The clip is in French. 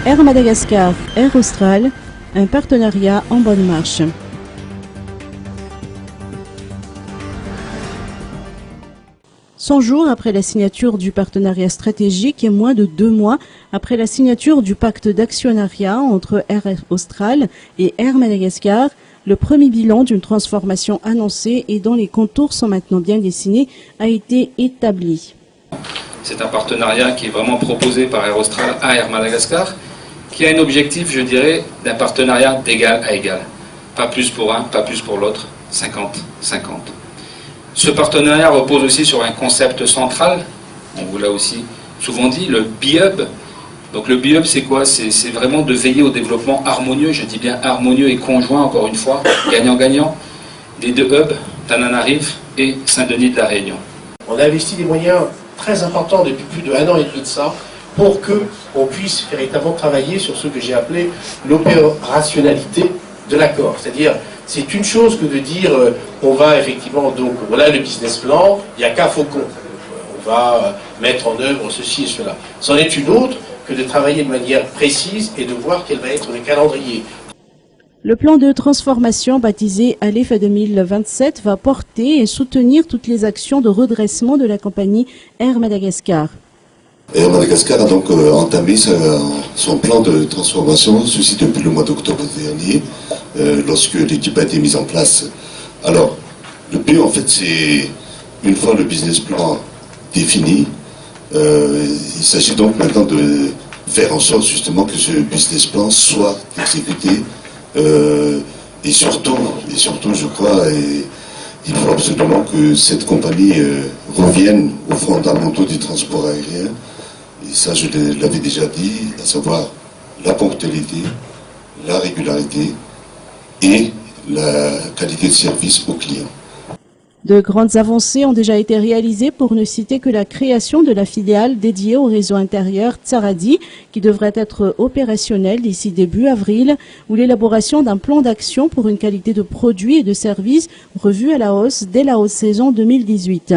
Air Madagascar, Air Austral, un partenariat en bonne marche. 100 jours après la signature du partenariat stratégique et moins de 2 mois après la signature du pacte d'actionnariat entre Air Austral et Air Madagascar, le premier bilan d'une transformation annoncée et dont les contours sont maintenant bien dessinés a été établi. C'est un partenariat qui est vraiment proposé par Air Austral à Air Madagascar, qui a un objectif, je dirais, d'un partenariat d'égal à égal. Pas plus pour un, pas plus pour l'autre, 50-50. Ce partenariat repose aussi sur un concept central, on vous l'a aussi souvent dit, le BIHUB. Donc le BIHUB, c'est quoi? C'est vraiment de veiller au développement harmonieux, je dis bien harmonieux et conjoint, encore une fois, gagnant-gagnant, des deux hubs, Tananarive et Saint-Denis de la Réunion. On a investi des moyens très importants depuis plus de 1 an et demi de ça, pour qu'on puisse véritablement travailler sur ce que j'ai appelé l'opérationnalité de l'accord. C'est-à-dire, c'est une chose que de dire on va effectivement, donc voilà le business plan, il n'y a qu'un faucon. On va mettre en œuvre ceci et cela. C'en est une autre que de travailler de manière précise et de voir quel va être le calendrier. Le plan de transformation baptisé ALEF 2027 va porter et soutenir toutes les actions de redressement de la compagnie Air Madagascar. Air Madagascar a donc entamé son plan de transformation, ceci depuis le mois d'octobre dernier, lorsque l'équipe a été mise en place. Alors, le but en fait, c'est une fois le business plan défini, il s'agit donc maintenant de faire en sorte justement que ce business plan soit exécuté et surtout, je crois, il faut absolument que cette compagnie revienne aux fondamentaux du transport aérien. Et ça, je l'avais déjà dit, à savoir la ponctualité, la régularité et la qualité de service aux clients. De grandes avancées ont déjà été réalisées pour ne citer que la création de la filiale dédiée au réseau intérieur Tsaradi qui devrait être opérationnelle d'ici début avril ou l'élaboration d'un plan d'action pour une qualité de produits et de services revu à la hausse dès la haute saison 2018.